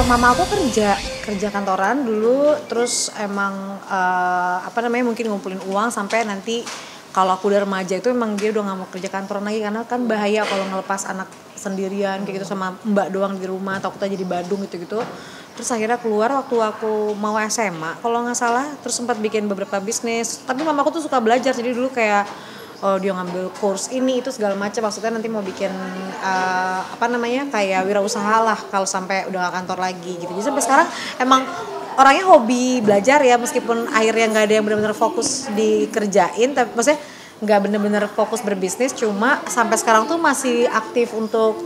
Mama aku kerja kantoran dulu, terus emang mungkin ngumpulin uang sampai nanti kalau aku udah remaja itu emang dia udah nggak mau kerja kantoran lagi karena kan bahaya kalau ngelepas anak sendirian kayak gitu sama mbak doang di rumah, takutnya jadi badung gitu-gitu. Terus akhirnya keluar waktu aku mau SMA kalau nggak salah, terus sempat bikin beberapa bisnis. Tapi mamaku tuh suka belajar, jadi dulu kayak dia ngambil course ini itu segala macam, maksudnya nanti mau bikin kayak wirausaha lah kalau sampai udah gak kantor lagi gitu. Jadi sampai sekarang emang orangnya hobi belajar ya, meskipun akhirnya nggak ada yang benar-benar fokus dikerjain, tapi maksudnya nggak benar-benar fokus berbisnis, cuma sampai sekarang tuh masih aktif untuk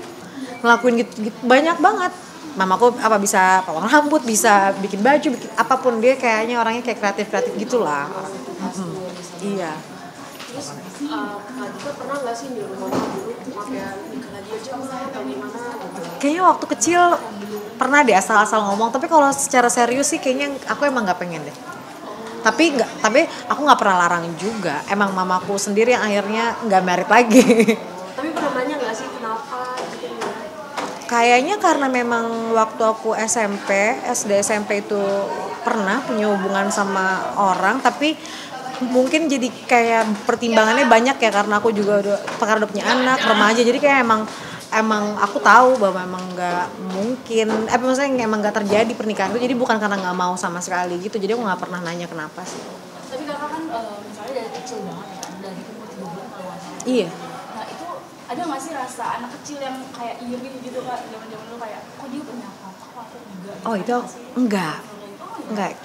ngelakuin gitu banyak banget. Mamaku bisa potong rambut, bisa bikin baju, bikin apapun, dia kayaknya orangnya kayak kreatif gitulah. Iya. Terus Kak Dika pernah nggak sih di rumah dulu kayak nikah lagi aja atau gimana? Kayaknya waktu kecil pernah deh asal-asal ngomong, tapi kalau secara serius sih kayaknya aku emang nggak pengen deh. Tapi aku nggak pernah larang juga. Emang mamaku sendiri yang akhirnya nggak married lagi. Tapi pernah nanya nggak sih kenapa gitu? Kayaknya karena memang waktu aku SD SMP itu pernah punya hubungan sama orang, tapi mungkin jadi kayak pertimbangannya banyak ya, karena aku juga udah punya anak remaja, jadi kayak emang aku tahu bahwa emang nggak mungkin, maksudnya emang nggak terjadi pernikahan itu, jadi bukan karena nggak mau sama sekali gitu, jadi aku nggak pernah nanya kenapa sih. Tapi kakak kan misalnya dari kecil banget ya, dari umur 3 bulan kalau nggak salah. Iya. Nah itu ada nggak sih rasa anak kecil yang kayak iri gitu kak, zaman dulu kayak kok dia punya apa, kok aku enggak? Oh itu enggak,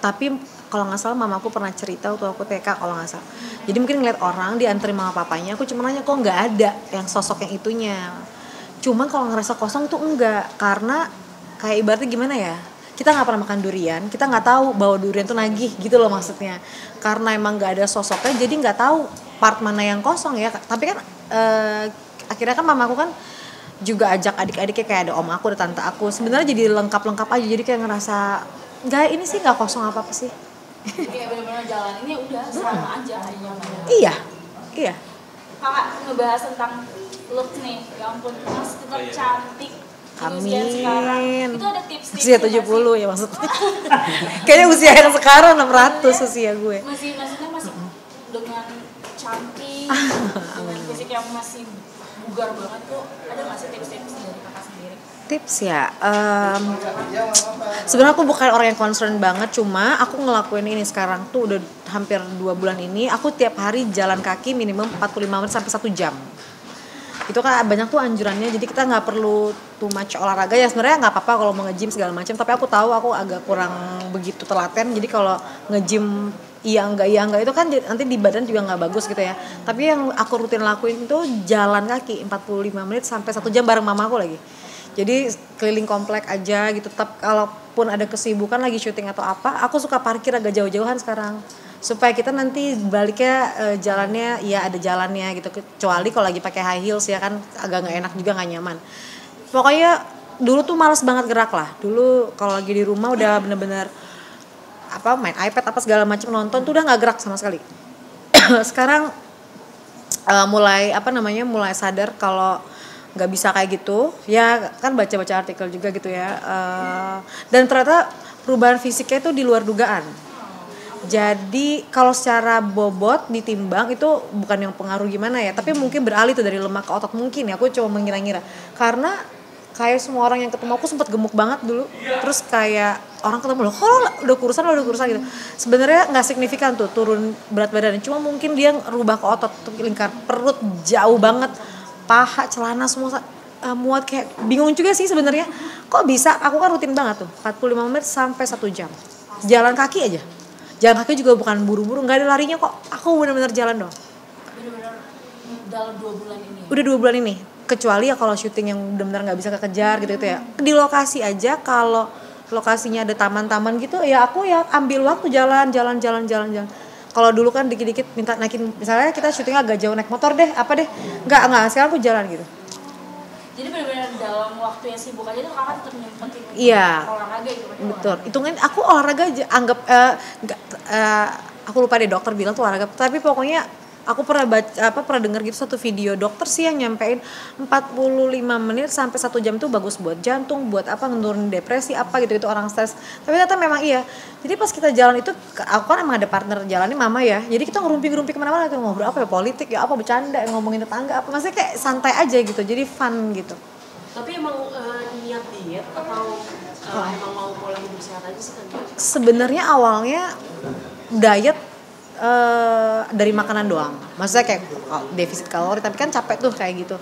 tapi kalau nggak salah mamaku pernah cerita waktu aku TK kalau nggak salah. Jadi mungkin ngeliat orang dianterin mama papanya, aku cuma nanya kok nggak ada yang sosok yang itunya. Cuman kalau ngerasa kosong tuh enggak, karena kayak ibaratnya gimana ya, kita nggak pernah makan durian, kita nggak tahu bahwa durian tuh nagih gitu loh maksudnya. Karena emang nggak ada sosoknya, jadi nggak tahu part mana yang kosong ya. Tapi kan akhirnya kan mamaku kan juga ajak adik-adiknya, kayak ada om aku, ada tante aku. Sebenarnya jadi lengkap aja, jadi kayak ngerasa nggak, ini sih nggak kosong apa sih. Kayak benar-benar jalan ini udah sama aja kayaknya. Iya. Kakak ngebahas tentang look nih, ya ampun, mas tetap cantik. Amin. Sekarang itu ada tips-tips usia 70 ya maksudnya. Kayaknya usia yang sekarang 600 usia gue. Maksudnya dengan cantik, dengan fisik yang masih bugar banget tuh, ada nggak sih tips-tips dari kakak sendiri? Tips ya, sebenarnya aku bukan orang yang concern banget, cuma aku ngelakuin ini sekarang tuh udah hampir 2 bulan ini, aku tiap hari jalan kaki minimum 45 menit sampai 1 jam. Itu kan banyak tuh anjurannya, jadi kita nggak perlu too much olahraga ya, sebenarnya nggak apa-apa kalau mau nge-gym segala macam, tapi aku tahu aku agak kurang begitu telaten, jadi kalau nge-gym iya enggak itu kan nanti di badan juga nggak bagus gitu ya. Tapi yang aku rutin lakuin itu jalan kaki 45 menit sampai 1 jam bareng mamaku lagi. Jadi keliling komplek aja gitu. Tetap kalaupun ada kesibukan lagi syuting atau apa, aku suka parkir agak jauh-jauhan sekarang. Supaya kita nanti baliknya jalannya ya ada jalannya gitu. Kecuali kalau lagi pakai high heels ya kan agak nggak enak juga, nggak nyaman. Pokoknya dulu tuh malas banget gerak lah. Dulu kalau lagi di rumah udah bener-bener main iPad apa segala macam, nonton tuh udah nggak gerak sama sekali. Sekarang mulai sadar kalau nggak bisa kayak gitu ya, kan baca-baca artikel juga gitu ya, dan ternyata perubahan fisiknya itu di luar dugaan. Jadi kalau secara bobot ditimbang itu bukan yang pengaruh gimana ya, tapi mungkin beralih tuh dari lemak ke otot mungkin ya, aku coba mengira-ngira karena kayak semua orang yang ketemu aku sempat gemuk banget dulu, terus kayak orang ketemu loh, kalau udah kurusan gitu. Sebenarnya nggak signifikan tuh turun berat badannya, cuma mungkin dia rubah ke otot, tuh lingkar perut jauh banget, paha, celana semua muat, kayak bingung juga sih sebenarnya. Kok bisa? Aku kan rutin banget tuh 45 menit sampai 1 jam. Jalan kaki aja. Jalan kaki juga bukan buru-buru, enggak ada larinya kok. Aku benar-benar jalan doang. Benar-benar dalam 2 bulan ini. Udah 2 bulan ini. Kecuali ya kalau syuting yang benar-benar enggak bisa kekejar gitu ya. Di lokasi aja, kalau lokasinya ada taman-taman gitu ya aku ya ambil waktu jalan. Kalau dulu kan dikit-dikit minta naikin, misalnya kita syuting agak jauh naik motor deh, enggak, sekarang aku jalan gitu. Jadi benar-benar dalam waktu yang sibuk aja tuh kakak tetap nyempetin olahraga gitu. Betul. Hitungan aku olahraga aja, anggap aku lupa deh dokter bilang tuh olahraga, tapi pokoknya Aku pernah pernah dengar gitu satu video dokter sih yang nyampein 45 menit sampai 1 jam tuh bagus buat jantung, buat apa nurunin depresi apa gitu itu orang stres. Tapi ternyata memang iya. Jadi pas kita jalan itu aku kan emang ada partner jalannya mama ya. Jadi kita ngerumpi-ngerumpi kemana-mana tuh ngobrol apa ya politik ya apa bercanda ngomongin tetangga apa maksudnya kayak santai aja gitu. Jadi fun gitu. Tapi emang niat diet atau emang mau pola hidup sehat aja sih kan? Sebenarnya awalnya diet dari makanan doang, maksudnya kayak defisit kalori, tapi kan capek tuh kayak gitu.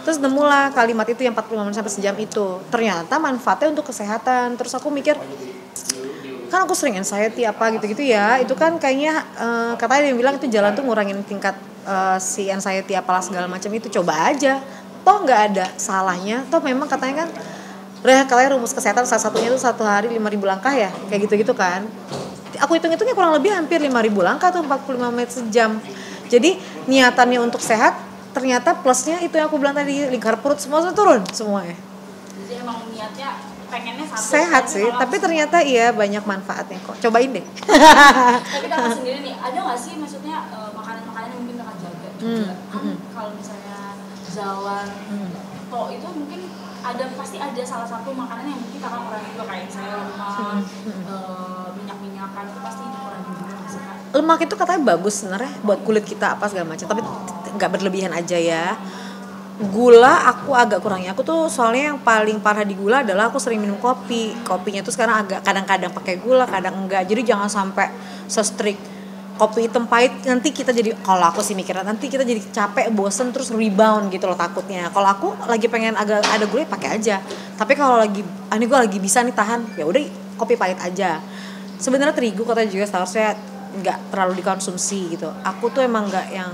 Terus nemulah kalimat itu yang 45 menit sampai sejam itu, ternyata manfaatnya untuk kesehatan. Terus aku mikir, kan aku sering anxiety apa gitu-gitu ya, itu kan kayaknya katanya dia bilang itu jalan tuh ngurangin tingkat si anxiety apalah segala macam itu, coba aja, toh nggak ada salahnya, toh memang katanya kan katanya rumus kesehatan salah satunya tuh 1 hari 5.000 langkah ya, kayak gitu-gitu kan. Aku hitung-hitungnya kurang lebih hampir 5.000 langkah tuh 45 menit sejam. Jadi niatannya untuk sehat, ternyata plusnya itu yang aku bilang tadi, lingkar perut semua turun semuanya. Jadi emang niatnya pengennya satu. Sehat sih, tapi ternyata iya banyak manfaatnya kok. Cobain deh. Tapi kakak sendiri nih, ada nggak sih maksudnya makanan-makanan yang mungkin kakak jaga juga? Kan kalau misalnya jalan, toh itu mungkin pasti ada salah satu makanan yang mungkin kakak kurangin juga kayak misalnya lemak, minyak-minyakan itu pasti dikurangin juga nggak sih kak? Lemak itu katanya bagus sebenarnya buat kulit kita apa segala macam, tapi nggak berlebihan aja ya. Gula aku agak kurangnya. Aku tuh soalnya yang paling parah di gula adalah aku sering minum kopi. Kopinya tuh sekarang agak kadang-kadang pakai gula, kadang enggak. Jadi jangan sampai se-strict kopi hitam pahit, nanti kita jadi, kalau aku sih mikirnya nanti kita jadi capek, bosen, terus rebound gitu loh takutnya. Kalau aku lagi pengen agak ada gula pakai aja. Tapi kalau lagi ini gue lagi bisa nih tahan, ya udah kopi pahit aja. Sebenarnya terigu katanya juga seharusnya nggak terlalu dikonsumsi gitu. Aku tuh emang nggak yang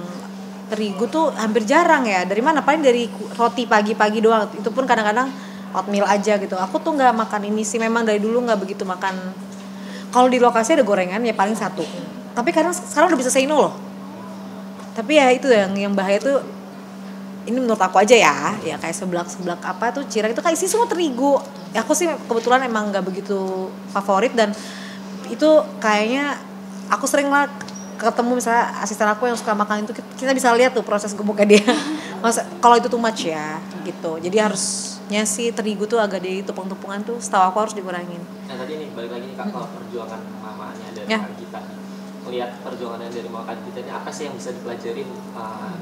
terigu tuh hampir jarang ya. Dari mana? Paling dari roti pagi-pagi doang. Itu pun kadang-kadang oatmeal aja gitu. Aku tuh nggak makan ini sih. Memang dari dulu nggak begitu makan. Kalau di lokasi ada gorengan ya paling 1. Tapi kadang sekarang udah bisa say no loh. Tapi ya itu yang bahaya tuh. Ini menurut aku aja ya. Ya kayak seblak apa tuh cireng itu kayak isi semua terigu. Ya aku sih kebetulan emang nggak begitu favorit dan itu kayaknya aku sering lah ketemu misalnya asisten aku yang suka makan itu, kita bisa lihat tuh proses gemuknya dia. Kalau itu too much ya gitu. Jadi harusnya sih terigu tuh agak di tepung-tepungan tuh setahu aku harus dikurangin. Nah tadi nih balik lagi nih kak, kalau perjuangan mamanya dari Kak Gita nih, melihat perjuangannya dari mama Kak Gita ini apa sih yang bisa dipelajarin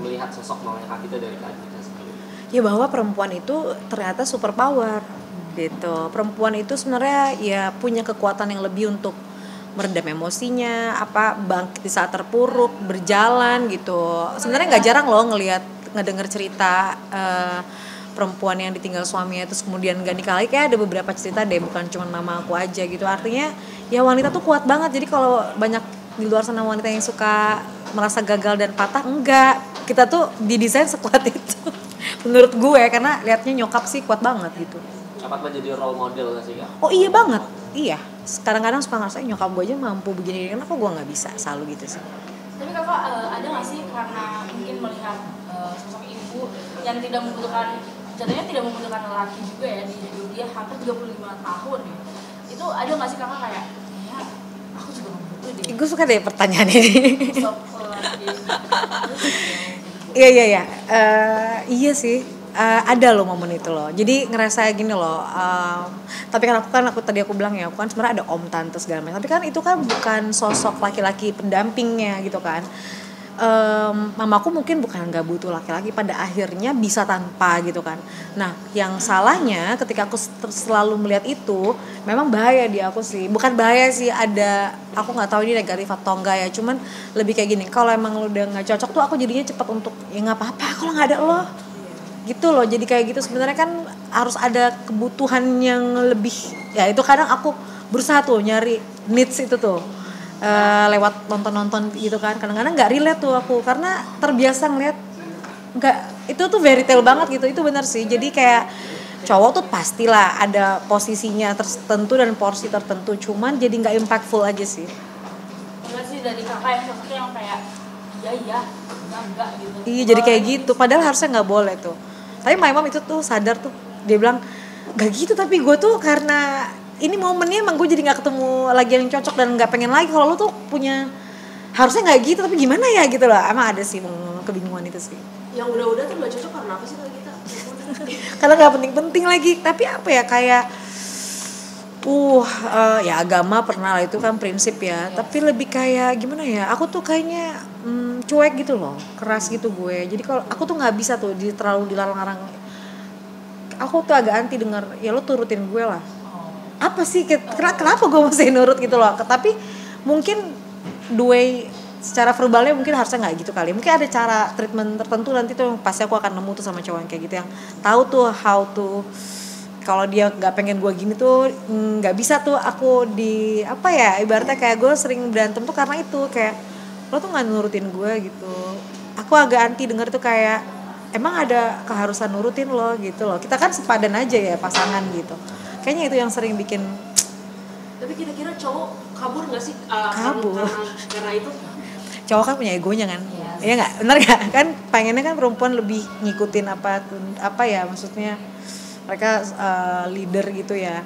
melihat sosok mamanya Kak Gita dari Kak Gita sendiri? Ya bahwa perempuan itu ternyata super power gitu. Perempuan itu sebenarnya ya punya kekuatan yang lebih untuk meredam emosinya, bangkit di saat terpuruk, berjalan gitu. Sebenarnya nggak jarang loh ngedenger cerita perempuan yang ditinggal suaminya terus kemudian gak nikah lagi. Kayak ada beberapa cerita deh, bukan cuma mama aku aja gitu. Artinya ya wanita tuh kuat banget. Jadi kalau banyak di luar sana wanita yang suka merasa gagal dan patah, enggak. Kita tuh didesain sekuat itu. Menurut gue karena liatnya nyokap sih kuat banget gitu. Apakah jadi role model gak sih kak? Oh iya banget, iya. Kadang-kadang suka ngerasain nyokap gue aja mampu begini, kenapa gue nggak bisa, selalu gitu sih. Tapi kakak ada nggak sih karena mungkin melihat sosok ibu yang tidak membutuhkan, jadinya tidak membutuhkan lelaki juga ya di hidup dia hampir 35 tahun ya. Itu ada nggak sih kakak kayak, ya aku juga nggak butuh deh. Gue suka deh pertanyaan ini. Sosok lelaki. Iya sih. Ada loh momen itu loh. Jadi ngerasa gini loh. Tapi kan aku tadi aku bilang ya, aku kan sebenarnya ada om tante segala macam. Tapi kan itu kan bukan sosok laki-laki pendampingnya gitu kan. Mamaku mungkin bukan nggak butuh laki-laki, pada akhirnya bisa tanpa gitu kan. Nah, yang salahnya ketika aku selalu melihat itu, memang bahaya di aku sih. Bukan bahaya sih, aku nggak tahu ini negatif atau enggak ya. Cuman lebih kayak gini. Kalau emang lu udah nggak cocok tuh, aku jadinya cepat untuk ya nggak apa-apa kalau nggak ada lo. Gitu loh, jadi kayak gitu. Sebenarnya kan harus ada kebutuhan yang lebih ya, itu kadang aku berusaha tuh nyari needs itu tuh lewat nonton gitu kan. Kadang-kadang nggak relate tuh aku karena terbiasa ngeliat nggak, itu tuh fairy tale banget gitu. Itu benar sih. Jadi kayak cowok tuh pastilah ada posisinya tertentu dan porsi tertentu, cuman jadi nggak impactful aja sih. Enggak sih dari kakak yang sosoknya yang kayak iya enggak gitu. Iya, jadi kayak gitu padahal harusnya nggak boleh tuh. Tapi my mom itu tuh sadar tuh, dia bilang gak gitu, tapi gue tuh karena ini momennya emang gue jadi nggak ketemu lagi yang cocok dan nggak pengen lagi. Kalau lu tuh punya harusnya nggak gitu tapi gimana ya gitu loh. Emang ada sih kebingungan itu sih. Yang udah-udah tuh nggak cocok karena apa sih kalau kita? Karena nggak penting-penting lagi, tapi apa ya kayak ya agama pernah lah, itu kan prinsip ya, tapi lebih kayak gimana ya, aku tuh kayaknya cuek gitu loh, keras gitu gue. Jadi kalau aku tuh nggak bisa tuh terlalu dilarang-larang. Aku tuh agak anti denger ya lo turutin gue lah. Apa sih kenapa gue mesti nurut gitu loh. Tapi mungkin dua secara verbalnya mungkin harusnya nggak gitu kali. Mungkin ada cara treatment tertentu nanti tuh pasti aku akan nemu tuh sama cowok yang kayak gitu, yang tahu tuh how to, kalau dia nggak pengen gue gini tuh nggak bisa tuh aku di apa ya, ibaratnya kayak gue sering berantem tuh karena itu, kayak lo tuh nggak nurutin gue gitu. Aku agak anti denger tuh kayak emang ada keharusan nurutin lo gitu loh, kita kan sepadan aja ya pasangan gitu. Kayaknya itu yang sering bikin. Tapi kira-kira cowok kabur nggak sih? Kabur. Karena itu. Cowok kan punya egonya kan, iya nggak, benar nggak kan, pengennya kan perempuan lebih ngikutin apa ya, maksudnya mereka leader gitu ya.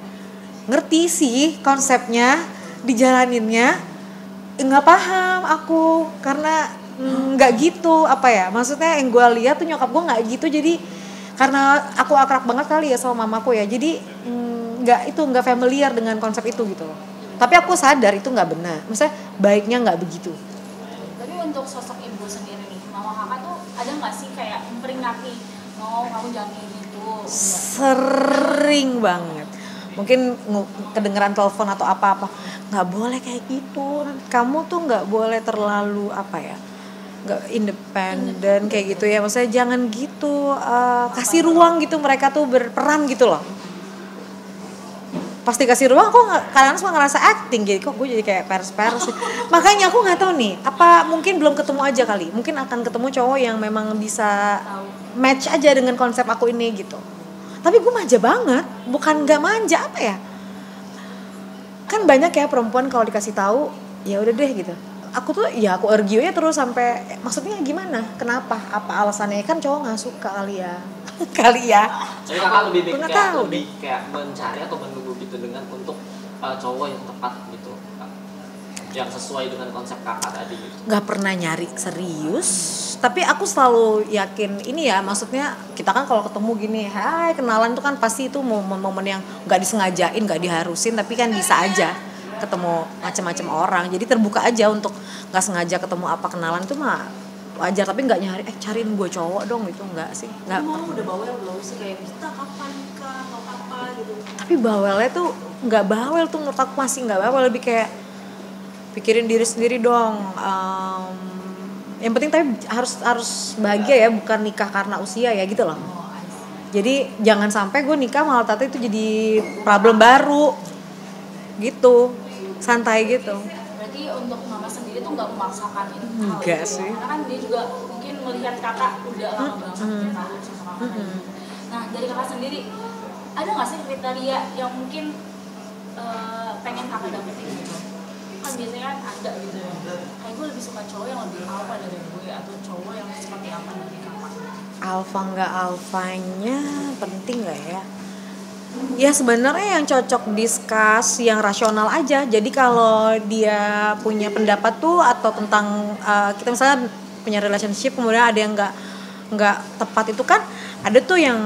Ngerti sih konsepnya, dijalaninnya nggak paham aku karena nggak gitu apa ya, maksudnya yang gue lihat tuh nyokap gue nggak gitu. Jadi karena aku akrab banget kali ya sama mamaku ya, jadi nggak familiar dengan konsep itu gitu loh. Tapi aku sadar itu nggak benar, maksudnya baiknya nggak begitu. Tapi untuk sosok ibu sendiri nih, mama kakak tuh ada nggak sih kayak memperingati, no kamu jangan kayak gitu? Sering banget. Mungkin kedengeran telepon atau apa-apa, nggak boleh kayak gitu. Kamu tuh nggak boleh terlalu apa ya, nggak independen kayak gitu ya. Maksudnya jangan gitu, kasih ruang gitu mereka tuh berperan gitu loh. Pasti kasih ruang, aku kadang cuma ngerasa acting, jadi kok gue jadi kayak pers sih. Makanya aku nggak tahu nih, apa mungkin belum ketemu aja kali. Mungkin akan ketemu cowok yang memang bisa match aja dengan konsep aku ini gitu. Tapi gue manja banget, bukan nggak manja apa ya? Kan banyak ya perempuan kalau dikasih tahu, ya udah deh gitu. Aku tuh ya aku argue ya terus sampai, maksudnya gimana? Kenapa? Apa alasannya? Kan cowok nggak suka kali ya. Kali ya. Jadi kakak lebih lebih kayak mencari atau menunggu gitu dengan untuk cowok yang tepat gitu, yang sesuai dengan konsep kakak tadi gitu. Nggak pernah nyari serius, tapi aku selalu yakin ini ya, maksudnya kita kan kalau ketemu gini, hai kenalan tuh kan pasti itu momen-momen yang nggak disengajain, nggak diharusin, tapi kan bisa aja ketemu macam-macam orang. Jadi terbuka aja untuk nggak sengaja ketemu apa kenalan itu mah wajar, tapi nggak nyari cariin gue cowok dong itu, nggak sih, nggak. Mau udah bawel belum sih kayak kita kapan nikah atau apa gitu? Tapi bawelnya tuh nggak bawel tuh, menurut aku masih nggak bawel, lebih kayak pikirin diri sendiri dong. Yang penting tapi harus bahagia ya, bukan nikah karena usia ya gitu loh. Jadi jangan sampai gue nikah malah tata itu jadi problem baru gitu, santai gitu. Berarti untuk mama sendiri tuh nggak memaksakan ini. Enggak sih. Karena kan dia juga mungkin melihat kakak udah lama banget tahu sama kakak. Nah dari kakak sendiri ada nggak sih kriteria yang mungkin pengen kakak dapetin gitu? Kan biasanya kan ada gitu ya. Kayak gue lebih suka cowok yang lebih alpha dari gue, atau cowok yang seperti apa dari kakak? Alpha nggak alphanya penting nggak ya? Ya sebenarnya yang cocok discuss yang rasional aja. Jadi kalau dia punya pendapat tuh atau tentang kita misalnya punya relationship kemudian ada yang nggak tepat, itu kan ada tuh yang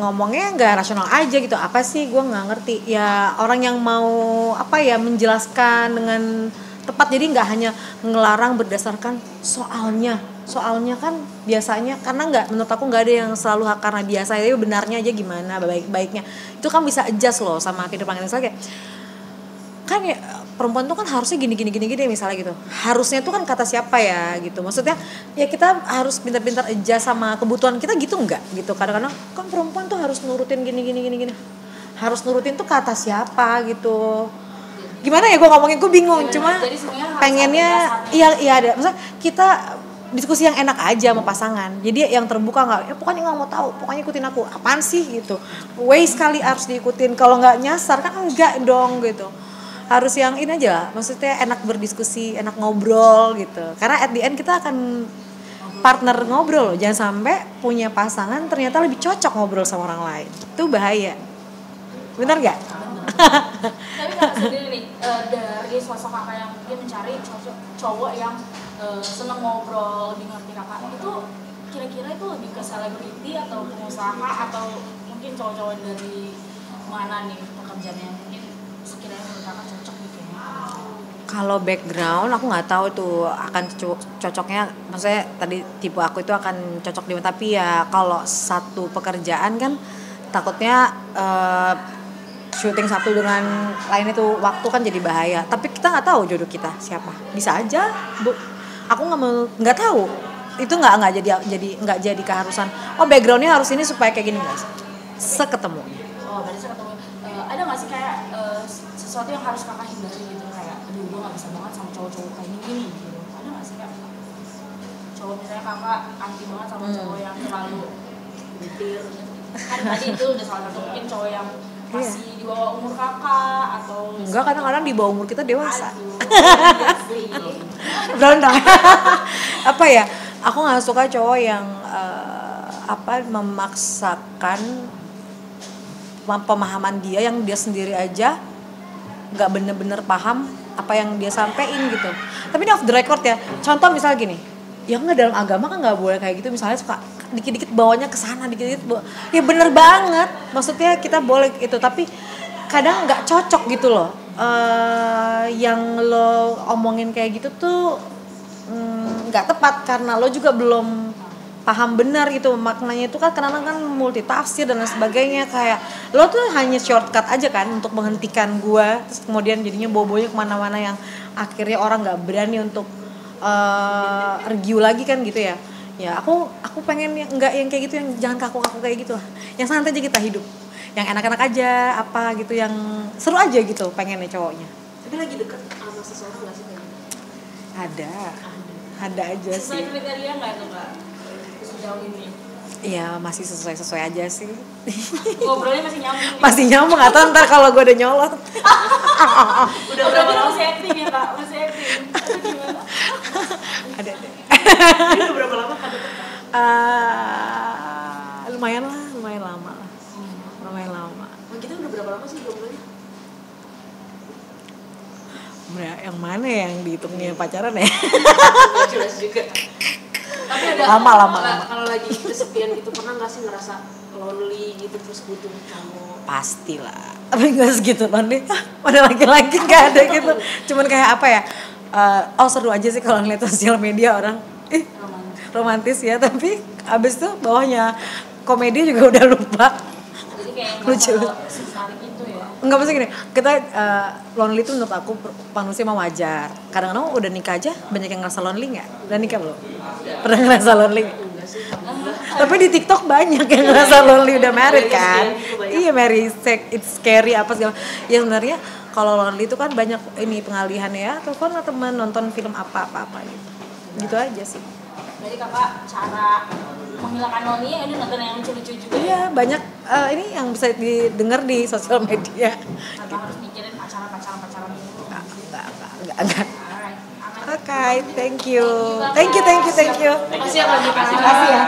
ngomongnya nggak rasional aja gitu. Apa sih gue nggak ngerti. Ya orang yang mau apa ya menjelaskan dengan tepat, jadi nggak hanya ngelarang berdasarkan soalnya kan biasanya, karena menurut aku nggak ada yang selalu karena biasa, tapi benarnya aja gimana, baiknya itu kan bisa adjust loh sama kehidupan kita. Misalnya kan ya perempuan tuh kan harusnya gini misalnya gitu, harusnya tuh kan kata siapa ya gitu, maksudnya ya kita harus pintar-pintar adjust sama kebutuhan kita gitu, enggak gitu. Kadang-kadang kan perempuan tuh harus nurutin gini, harus nurutin tuh kata siapa gitu. Gimana ya gue ngomongin, gue bingung. Cuma pengennya iya ada, maksudnya kita diskusi yang enak aja sama pasangan, jadi yang terbuka, nggak ya pokoknya nggak mau tahu, pokoknya ikutin aku, apaan sih gitu, way sekali harus diikutin, kalau nggak nyasar kan enggak dong gitu. Harus yang ini aja, maksudnya enak berdiskusi, enak ngobrol gitu, karena at the end kita akan partner ngobrol loh. Jangan sampai punya pasangan ternyata lebih cocok ngobrol sama orang lain, itu bahaya, benar nggak? Tapi kakak sendiri nih, dari sosok kakak yang mungkin mencari cowok yang seneng ngobrol, lebih ngerti kakak, itu kira-kira itu lebih ke selebriti atau pengusaha atau mungkin cowok-cowok dari mana nih pekerjaannya yang mungkin sekiranya menurut kakak cocok nih kayaknya? Kalau background aku nggak tahu tuh akan cocoknya, maksudnya tadi tipe aku itu akan cocok di mana, tapi ya kalau satu pekerjaan kan takutnya syuting satu dengan lain itu waktu kan jadi bahaya. Tapi kita nggak tahu jodoh kita siapa, bisa aja Bu. Aku nggak tahu, itu nggak jadi keharusan. Oh backgroundnya harus ini supaya kayak gini guys. Seketemu. Oh berarti saya ketemu, ada nggak sih kayak sesuatu yang harus kakak hindari gitu, kayak aduh gue nggak bisa banget sama cowok-cowok kayak gini gitu, ada nggak sih kak? Cowok misalnya kakak anti banget sama cowok yang terlalu butir gitu. Kan tadi itu udah salah satu mungkin cowok yang masih di bawah umur kakak atau Enggak, kadang-kadang di bawah umur kita dewasa. Aduh, Berondong. Apa ya? Aku nggak suka cowok yang memaksakan pemahaman dia yang dia sendiri aja nggak bener-bener paham apa yang dia sampein gitu. Tapi ini off the record ya. Contoh misal gini, ya nggak, dalam agama kan nggak boleh kayak gitu. Misalnya suka dikit-dikit bawanya ke sana, dikit-dikit ya bener banget. Maksudnya kita boleh itu, tapi kadang nggak cocok gitu loh. Yang lo omongin kayak gitu tuh nggak tepat karena lo juga belum paham benar gitu maknanya. Itu kan kadang kan multitafsir dan lain sebagainya, kayak lo tuh hanya shortcut aja kan untuk menghentikan gua, terus kemudian jadinya bobonya kemana-mana yang akhirnya orang nggak berani untuk review lagi kan gitu ya. Ya aku pengen yang nggak yang kayak gitu, yang jangan kaku-kaku kayak gitu lah, yang santai aja kita hidup, yang enak-enak aja apa gitu, yang seru aja gitu pengennya cowoknya. Tapi lagi deket sama seseorang nggak sih kayak gitu? Ada aja sesuai sih. kriteria nggak tuh kak sejauh ini? Iya masih sesuai aja sih. Ngobrolnya masih nyambung nih? Masih nyambung atau ntar kalau gue udah nyolot. Udah berapa lama masih acting ya kak? Masih acting? Atau gimana? Ada. Ini udah berapa lama kan deket? Lumayan lama lah. Lumayan lama. Nah, kita udah berapa lama sih jomblonya? Yang mana yang dihitungnya pacaran ya? Nggak jelas juga. Tapi ada Lama. Kalau lagi kesepian gitu, pernah nggak sih ngerasa lonely gitu terus butuh cowok? Pastilah. Tapi nggak segitu lonely. Ada laki-laki nggak ada gitu. Cuman kayak apa ya? Seru aja sih kalau ngeliat sosial media orang romantis ya, tapi abis itu bawahnya komedi juga udah lupa. Jadi kayak Lucu. sesarik itu ya? Enggak, maksudnya gini, kita lonely itu menurut aku manusia mah wajar. Kadang-kadang udah nikah aja banyak yang ngerasa lonely nggak? Udah nikah belum? Pernah ngerasa lonely? Enggak sih. Tapi di TikTok banyak yang ngerasa lonely udah married kan? Iya, married, it's scary apa segala. Ya sebenarnya kalau lonely itu kan banyak ini pengalihan ya, telepon atau teman, nonton film apa gitu. Gitu aja sih. Jadi kakak cara menghilangkan lonely ya ini nonton yang lucu-lucu juga ya? Iya, banyak ini yang bisa didengar di sosial media. Tanpa harus mikirin pacaran dulu. Enggak. Alright, aman. Okay, thank you. Thank you. Makasih ya Kak Gita. Makasih ya.